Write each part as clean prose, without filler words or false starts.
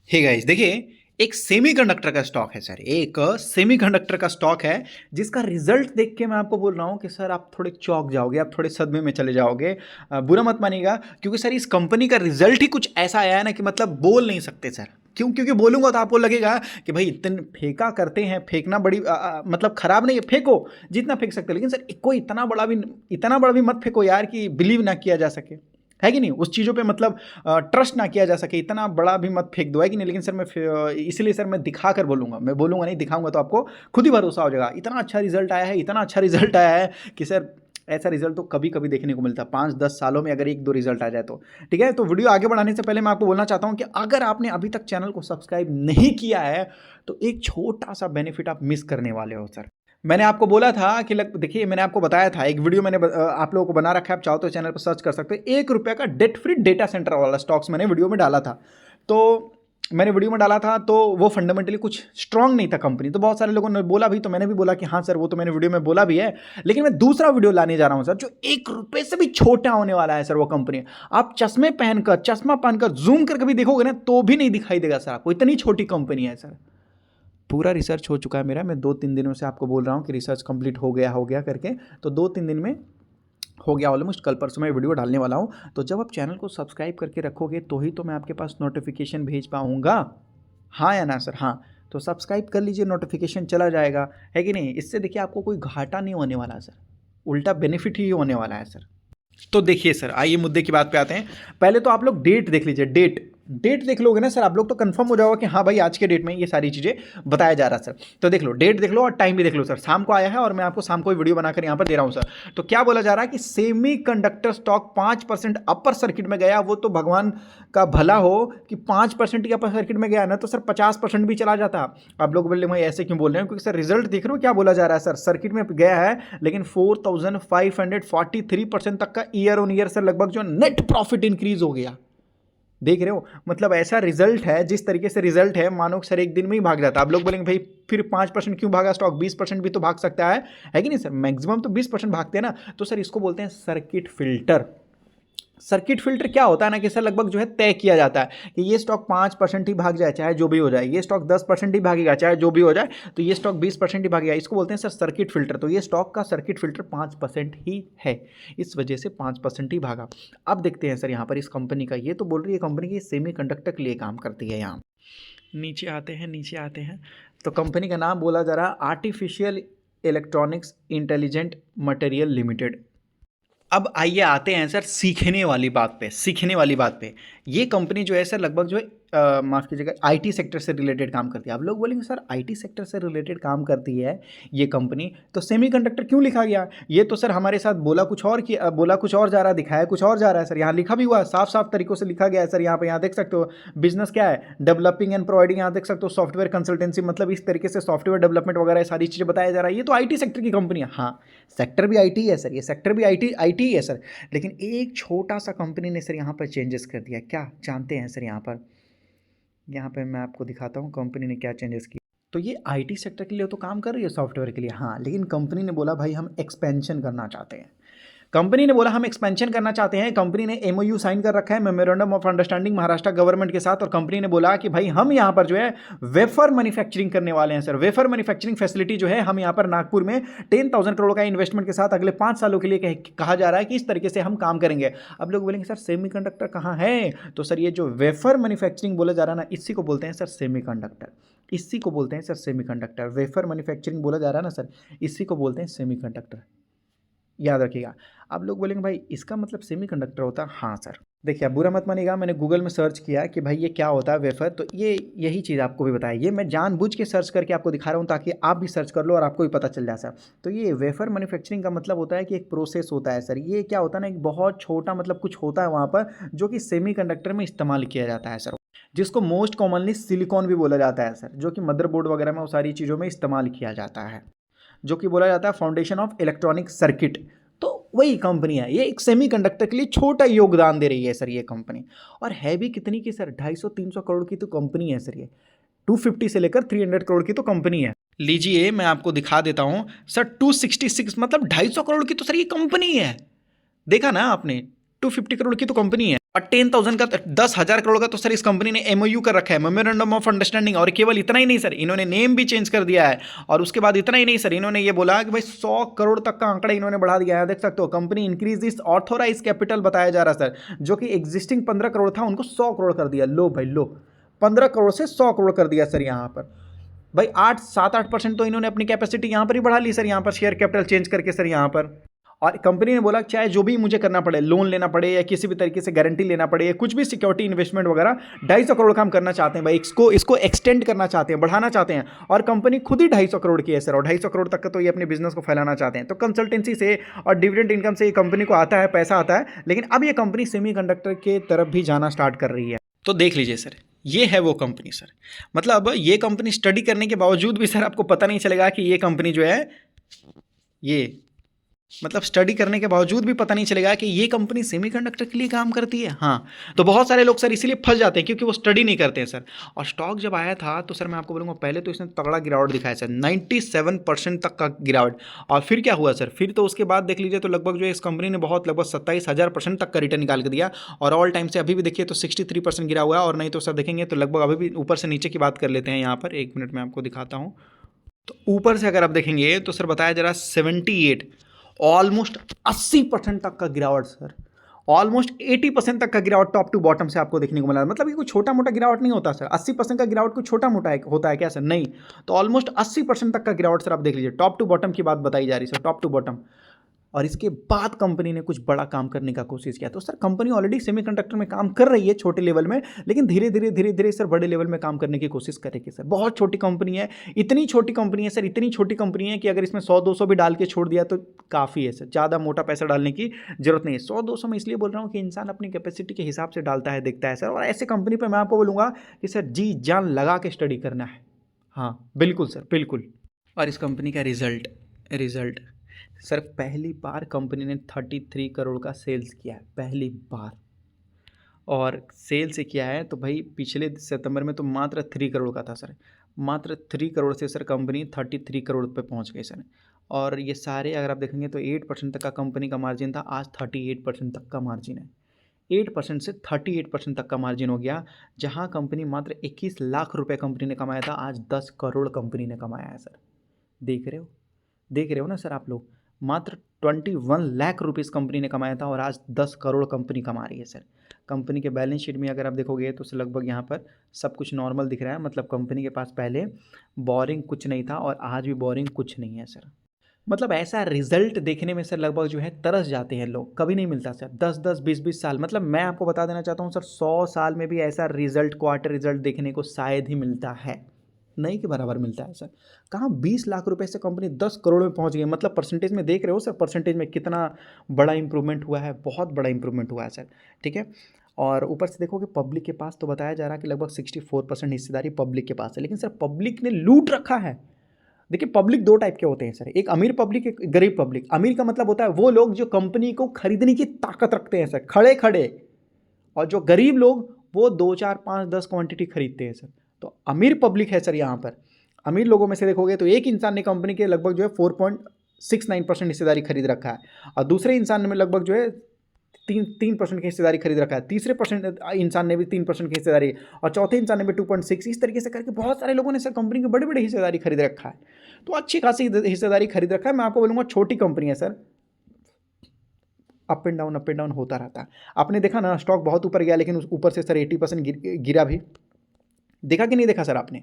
Hey guys देखिए, एक semiconductor का स्टॉक है सर। एक सेमीकंडक्टर का स्टॉक है जिसका रिजल्ट देख के मैं आपको बोल रहा हूँ कि सर आप थोड़े चौंक जाओगे, आप थोड़े सदमे में चले जाओगे। बुरा मत मानिएगा, क्योंकि सर इस कंपनी का रिजल्ट ही कुछ ऐसा आया है ना कि मतलब बोल नहीं सकते सर। क्यों? क्योंकि बोलूंगा तो आपको लगेगा कि भाई इतने फेंका करते हैं, फेंकना बड़ी मतलब खराब नहीं है, फेंको जितना फेंक सकते हो, लेकिन सर कोई इतना बड़ा भी मत फेंको यार कि बिलीव ना किया जा सके, है कि नहीं? उस चीज़ों पे मतलब ट्रस्ट ना किया जा सके, इतना बड़ा भी मत फेंक दो, है कि नहीं? लेकिन सर मैं इसलिए सर मैं दिखा कर बोलूँगा, मैं बोलूँगा नहीं, दिखाऊंगा तो आपको खुद ही भरोसा हो जाएगा। इतना अच्छा रिजल्ट आया है, इतना अच्छा रिजल्ट आया है कि सर ऐसा रिजल्ट तो कभी कभी देखने को मिलता है, 5-10 सालों में अगर 1-2 रिजल्ट आ जाए तो। ठीक है, तो वीडियो आगे बढ़ाने से पहले मैं आपको बोलना चाहता हूँ कि अगर आपने अभी तक चैनल को सब्सक्राइब नहीं किया है तो एक छोटा सा बेनिफिट आप मिस करने वाले हो सर। मैंने आपको बोला था कि देखिए, मैंने आपको बताया था, एक वीडियो मैंने आप लोगों को बना रखा है, आप चाहो तो चैनल पर सर्च कर सकते हो। 1 रुपये का डेट फ्री डेटा सेंटर वाला स्टॉक्स मैंने वीडियो में डाला था। तो मैंने वीडियो में डाला था तो वो फंडामेंटली कुछ स्ट्रांग नहीं था कंपनी, तो बहुत सारे लोगों ने बोला भी, तो मैंने भी बोला कि हाँ सर वो तो मैंने वीडियो में बोला भी है, लेकिन मैं दूसरा वीडियो लाने जा रहा हूँ सर जो 1 रुपये से भी छोटा होने वाला है सर। वो कंपनी आप चश्मा पहनकर जूम कर कभी देखोगे ना तो भी नहीं दिखाई देगा सर आपको, इतनी छोटी कंपनी है सर। पूरा रिसर्च हो चुका है मेरा, मैं 2-3 दिनों से आपको बोल रहा हूँ कि रिसर्च कंप्लीट हो गया करके, तो 2-3 दिन में हो गया ऑलमोस्ट। कल परसों मैं वीडियो डालने वाला हूँ। तो जब आप चैनल को सब्सक्राइब करके रखोगे तो ही तो मैं आपके पास नोटिफिकेशन भेज पाऊँगा, हाँ या ना सर? हाँ, तो सब्सक्राइब कर लीजिए, नोटिफिकेशन चला जाएगा, है कि नहीं? इससे देखिए आपको कोई घाटा नहीं होने वाला सर, उल्टा बेनिफिट ही होने वाला है सर। तो देखिए सर, आइए मुद्दे की बात पे आते हैं। पहले तो आप लोग डेट देख लीजिए, डेट देख लोगे ना सर, आप लोग तो कंफर्म हो जाओगे कि हाँ भाई आज के डेट में ये सारी चीज़ें बताया जा रहा है सर। तो देख लो, डेट देख लो और टाइम भी देख लो सर। शाम को आया है और मैं आपको शाम को ही वीडियो बनाकर यहाँ पर दे रहा हूँ सर। तो क्या बोला जा रहा है कि semi conductor stock 5% upper circuit में गया, वो तो भगवान का भला हो कि 5% ही अपर सर्किट में गया ना, तो सर 50% भी चला जाता। आप लोग बोले भाई ऐसे क्यों बोल रहे हैं? क्योंकि सर रिजल्ट देख रहे हो क्या बोला जा रहा है सर, सर्किट में गया है लेकिन 4543% तक का ईयर ऑन ईयर सर लगभग जो नेट प्रॉफिट इंक्रीज हो गया। देख रहे हो, मतलब ऐसा रिजल्ट है, जिस तरीके से रिजल्ट है मानो सर एक दिन में ही भाग जाता। आप लोग बोलेंगे भाई फिर 5% क्यों भागा स्टॉक, 20% भी तो भाग सकता है कि नहीं सर? मैक्सिमम तो 20% भागते हैं ना। तो सर इसको बोलते हैं सर्किट फिल्टर। सर्किट फिल्टर क्या होता है ना कि सर लगभग जो है तय किया जाता है कि ये स्टॉक 5% ही भाग जाए चाहे जो भी हो जाए, ये स्टॉक 10% ही भागेगा चाहे जो भी हो जाए, तो ये स्टॉक 20% ही भागेगा। इसको बोलते हैं सर सर्किट फिल्टर। तो ये स्टॉक का सर्किट फिल्टर 5% ही है, इस वजह से 5% ही भागा। अब देखते हैं सर यहाँ पर इस कंपनी का, ये तो बोल रही है कंपनी की सेमी कंडक्टर के लिए काम करती है। यहाँ नीचे आते हैं तो कंपनी का नाम बोला जा रहा है artificial electronics intelligent material limited. अब आइए आते हैं सर सीखने वाली बात पे। ये कंपनी जो है सर लगभग जो है माफ़ कीजिएगा, आईटी सेक्टर से रिलेटेड काम करती है। आप लोग बोलेंगे सर आईटी सेक्टर से रिलेटेड काम करती है ये कंपनी, तो सेमीकंडक्टर क्यों लिखा गया? ये तो सर हमारे साथ बोला कुछ और जा रहा है, दिखाया कुछ और जा रहा है सर। यहाँ लिखा भी हुआ है, साफ साफ तरीकों से लिखा गया है सर। यहाँ देख सकते हो बिजनेस क्या है, डेवलपिंग एंड प्रोवाइडिंग। यहाँ देख सकते हो सॉफ्टवेयर कंसल्टेंसी, मतलब इस तरीके से सॉफ्टवेयर डेवलपमेंट वगैरह सारी चीज़ें बताया जा रहा है। ये तो आईटी सेक्टर की कंपनी है। हाँ, सेक्टर भी आईटी है सर, ये सेक्टर भी आईटी है सर। लेकिन एक छोटा सा कंपनी ने सर यहाँ पर चेंजेस कर दिया। क्या जानते हैं सर? यहाँ पे मैं आपको दिखाता हूँ कंपनी ने क्या चेंजेस किया। तो ये आईटी सेक्टर के लिए तो काम कर रही है, सॉफ्टवेयर के लिए, हाँ, लेकिन कंपनी ने बोला भाई हम एक्सपेंशन करना चाहते हैं। कंपनी ने एमओयू साइन कर रखा है, memorandum of understanding, Maharashtra government के साथ। और कंपनी ने बोला कि भाई हम यहाँ पर जो है वेफर मैन्युफैक्चरिंग करने वाले हैं सर। वेफर मैन्युफैक्चरिंग फैसिलिटी जो है हम यहाँ पर नागपुर में 10,000 करोड़ का इन्वेस्टमेंट के साथ अगले 5 सालों के लिए कहा जा रहा है कि इस तरीके से हम काम करेंगे। अब लोग बोलेंगे सर सेमीकंडक्टर कहाँ है? तो सर ये जो वेफर मैन्युफैक्चरिंग बोला जा रहा है ना, इसी को बोलते हैं सर सेमीकंडक्टर। वेफर मैन्युफैक्चरिंग बोला जा रहा है ना सर, इसी को बोलते हैं सेमीकंडक्टर, याद रखिएगा। अब लोग बोलेंगे भाई इसका मतलब सेमीकंडक्टर होता है? हाँ सर। देखिए, आप बुरा मत मानिएगा, मैंने गूगल में सर्च किया कि भाई ये क्या होता है वेफर, तो ये यही चीज़ आपको भी बताया। ये मैं जानबूझ के सर्च करके आपको दिखा रहा हूँ ताकि आप भी सर्च कर लो और आपको भी पता चल जाए सर। तो ये वेफर मैन्युफैक्चरिंग का मतलब होता है कि एक प्रोसेस होता है सर। ये क्या होता है ना, एक बहुत छोटा मतलब कुछ होता है वहाँ पर जो कि सेमीकंडक्टर में इस्तेमाल किया जाता है सर, जिसको मोस्ट कॉमनली सिलिकॉन भी बोला जाता है सर, जो कि मदरबोर्ड वगैरह में वो सारी चीज़ों में इस्तेमाल किया जाता है, जो कि बोला जाता है फाउंडेशन ऑफ इलेक्ट्रॉनिक सर्किट। तो वही कंपनी है, ये एक सेमीकंडक्टर के लिए छोटा योगदान दे रही है सर ये कंपनी। और है भी कितनी की सर? 250-300 करोड़ की तो कंपनी है सर ये। 250 से लेकर 300 करोड़ की तो कंपनी है। लीजिए मैं आपको दिखा देता हूं सर, 266 मतलब 250 करोड़ की तो सर ये कंपनी है। देखा ना आपने, 250 करोड़ की तो कंपनी है। और 10,000 का 10,000 करोड़ का तो सर इस कंपनी ने एमओयू कर रखा है, मेमोरेंडम ऑफ अंडरस्टैंडिंग। और केवल इतना ही नहीं सर, इन्होंने नेम भी चेंज कर दिया है। और उसके बाद इतना ही नहीं सर, इन्होंने ये बोला कि भाई 100 करोड़ तक का आंकड़ा इन्होंने बढ़ा दिया है। देख सकते हो, company increase this authorize capital बताया जा रहा है सर, जो कि एग्जिस्टिंग 15 करोड़ था उनको 100 करोड़ कर दिया। लो भाई लो, 15 करोड़ से 100 करोड़ कर दिया सर। यहाँ पर भाई 7-8% तो इन्होंने अपनी कैपेसिटी यहाँ पर ही बढ़ा ली सर, यहाँ पर शेयर कैपिटल चेंज करके सर यहाँ पर। और कंपनी ने बोला चाहे जो भी मुझे करना पड़े, लोन लेना पड़े या किसी भी तरीके से गारंटी लेना पड़े या कुछ भी सिक्योरिटी इन्वेस्टमेंट वगैरह, 250 करोड़ का हम करना चाहते हैं भाई, इसको एक्सटेंड करना चाहते हैं, बढ़ाना चाहते हैं। और कंपनी खुद ही 250 करोड़ की है सर, और 250 करोड़ तक का तो ये अपने बिजनेस को फैलाना चाहते हैं। तो कंसल्टेंसी से और डिविडेंड इनकम से ये कंपनी को आता है, पैसा आता है। लेकिन अब ये कंपनी सेमीकंडक्टर के तरफ भी जाना स्टार्ट कर रही है। तो देख लीजिए सर, ये है वो कंपनी सर। मतलब ये कंपनी स्टडी करने के बावजूद भी सर आपको पता नहीं चलेगा कि ये कंपनी जो है, ये मतलब स्टडी करने के बावजूद भी पता नहीं चलेगा कि ये कंपनी सेमीकंडक्टर के लिए काम करती है। हाँ, तो बहुत सारे लोग सर इसीलिए फंस जाते हैं क्योंकि वो स्टडी नहीं करते हैं सर। और स्टॉक जब आया था तो सर मैं आपको बोलूँगा, पहले तो इसने तगड़ा गिरावट दिखाया सर, 97% तक का गिरावट। और फिर क्या हुआ सर, फिर तो उसके बाद देख लीजिए तो लगभग जो है इस कंपनी ने बहुत लगभग 27,000% तक का रिटर्न निकाल के दिया। और ऑल टाइम से अभी भी देखिए तो 63% गिरा हुआ है। और नहीं तो सर देखेंगे तो लगभग अभी भी ऊपर से नीचे की बात कर लेते हैं यहाँ पर, 1 मिनट में आपको दिखाता हूँ। तो ऊपर से अगर आप देखेंगे तो सर बताया जा रहा 78, ऑलमोस्ट 80% तक का गिरावट सर, ऑलमोस्ट 80% तक का गिरावट टॉप टू बॉटम से आपको देखने को मिला। मतलब ये कोई छोटा मोटा गिरावट नहीं होता सर, 80% का गिरावट कोई छोटा मोटा होता है क्या सर? नहीं। तो ऑलमोस्ट 80% तक का गिरावट सर आप देख लीजिए, टॉप टू बॉटम की बात बताई जा रही है सर, टॉप टू बॉटम। और इसके बाद कंपनी ने कुछ बड़ा काम करने का कोशिश किया। तो सर कंपनी ऑलरेडी सेमीकंडक्टर में काम कर रही है छोटे लेवल में, लेकिन धीरे धीरे सर बड़े लेवल में काम करने की कोशिश करेगी सर। बहुत छोटी कंपनी है, इतनी छोटी कंपनी है सर, इतनी छोटी कंपनी है कि अगर इसमें 100-200 भी डाल के छोड़ दिया तो काफ़ी है सर, ज़्यादा मोटा पैसा डालने की जरूरत नहीं है। 100-200 में इसलिए बोल रहा हूँ कि इंसान अपनी कैपेसिटी के हिसाब से डालता है, देखता है सर। और ऐसे कंपनी पर मैं आपको बोलूँगा कि सर जी जान लगा के स्टडी करना है। हाँ बिल्कुल सर, बिल्कुल। और इस कंपनी का रिजल्ट सर, पहली बार कंपनी ने 33 करोड़ का सेल्स किया है, पहली बार। और सेल से किया है तो भाई पिछले सितंबर में तो मात्र 3 करोड़ का था सर, मात्र 3 करोड़ से सर कंपनी 33 करोड़ पे पहुंच गई सर। और ये सारे अगर आप देखेंगे तो 8% तक का कंपनी का मार्जिन था, आज 38% तक का मार्जिन है। 8% से 38% तक का मार्जिन हो गया। जहाँ कंपनी मात्र 21 लाख रुपये कंपनी ने कमाया था, आज 10 करोड़ कंपनी ने कमाया है सर। देख रहे हो ना सर आप लोग, मात्र 21 लाख रुपीस कंपनी ने कमाया था और आज 10 करोड़ कंपनी कमा रही है सर। कंपनी के बैलेंस शीट में अगर आप देखोगे तो लगभग यहाँ पर सब कुछ नॉर्मल दिख रहा है। मतलब कंपनी के पास पहले बोरिंग कुछ नहीं था और आज भी बोरिंग कुछ नहीं है सर। मतलब ऐसा रिजल्ट देखने में सर लगभग जो है तरस जाते हैं लोग, कभी नहीं मिलता सर। 10-10, 20-20 साल, मतलब मैं आपको बता देना चाहता हूँ सर, 100 साल में भी ऐसा रिजल्ट, क्वार्टर रिजल्ट देखने को शायद ही मिलता है, नहीं के बराबर मिलता है सर। कहाँ 20 लाख रुपए से कंपनी 10 करोड़ में पहुंच गई। मतलब परसेंटेज में देख रहे हो सर, परसेंटेज में कितना बड़ा इंप्रूवमेंट हुआ है, बहुत बड़ा इंप्रूवमेंट हुआ है सर। ठीक है। और ऊपर से देखोगे पब्लिक के पास तो बताया जा रहा है कि लगभग 64% हिस्सेदारी पब्लिक के पास है। लेकिन सर पब्लिक ने लूट रखा है। देखिए पब्लिक दो टाइप के होते हैं सर, एक अमीर पब्लिक, एक गरीब पब्लिक। अमीर का मतलब होता है वो लोग जो कंपनी को खरीदने की ताकत रखते हैं सर, खड़े खड़े। और जो गरीब लोग वो 2-4-5-10 क्वांटिटी खरीदते हैं सर। तो अमीर पब्लिक है सर यहाँ पर। अमीर लोगों में से देखोगे तो एक इंसान ने कंपनी के लगभग जो है 4.69% हिस्सेदारी खरीद रखा है, और दूसरे इंसान ने लगभग जो है 3% की हिस्सेदारी खरीद रखा है, तीसरे इंसान ने भी 3% की हिस्सेदारी, और चौथे इंसान ने भी 2.6। इस तरीके से करके बहुत सारे लोगों ने सर कंपनी की बड़ी बड़ी हिस्सेदारी खरीद रखा है। तो अच्छी खासी हिस्सेदारी खरीद रखा है। मैं आपको बोलूँगा छोटी कंपनी है सर, अप एंड डाउन होता रहता है। आपने देखा ना स्टॉक बहुत ऊपर गया, लेकिन उस ऊपर से सर 80% गिरा भी, देखा कि नहीं देखा सर आपने?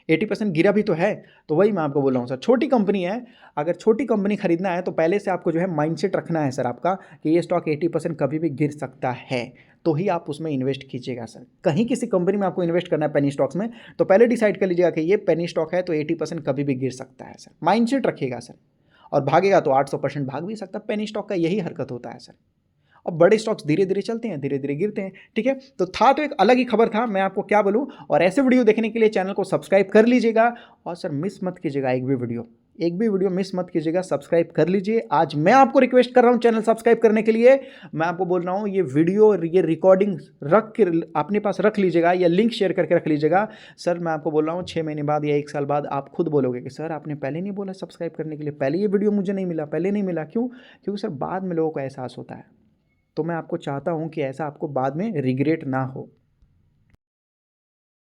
80% गिरा भी तो है। तो वही मैं आपको बोल रहा हूँ सर, छोटी कंपनी है। अगर छोटी कंपनी खरीदना है तो पहले से आपको जो है माइंडसेट रखना है सर आपका कि ये स्टॉक 80% कभी भी गिर सकता है, तो ही आप उसमें इन्वेस्ट कीजिएगा सर। कहीं किसी कंपनी में आपको इन्वेस्ट करना है पेनी स्टॉक्स में, तो पहले डिसाइड कर लीजिएगा कि ये पेनी स्टॉक है तो 80% कभी भी गिर सकता है सर। माइंडसेट रखिएगा सर। और भागेगा तो 800% भाग भी सकता है। पेनी स्टॉक का यही हरकत होता है सर। और बड़े स्टॉक्स धीरे धीरे चलते हैं, धीरे धीरे गिरते हैं। ठीक है। तो था तो एक अलग ही खबर था, मैं आपको क्या बोलूं। और ऐसे वीडियो देखने के लिए चैनल को सब्सक्राइब कर लीजिएगा। और सर मिस मत कीजिएगा, एक भी वीडियो मिस मत कीजिएगा, सब्सक्राइब कर लीजिए। आज मैं आपको रिक्वेस्ट कर रहा हूं चैनल सब्सक्राइब करने के लिए। मैं आपको बोल रहा हूं ये वीडियो, ये रिकॉर्डिंग रख के अपने पास रख लीजिएगा, या लिंक शेयर करके रख लीजिएगा। सर मैं आपको बोल रहा हूं 6 महीने बाद या 1 साल बाद आप खुद बोलोगे कि सर आपने पहले नहीं बोला सब्सक्राइब करने के लिए, पहले ये वीडियो मुझे नहीं मिला, पहले नहीं मिला। क्यों? क्योंकि सर बाद में लोगों को एहसास होता है। तो मैं आपको चाहता हूँ कि ऐसा आपको बाद में रिग्रेट ना हो।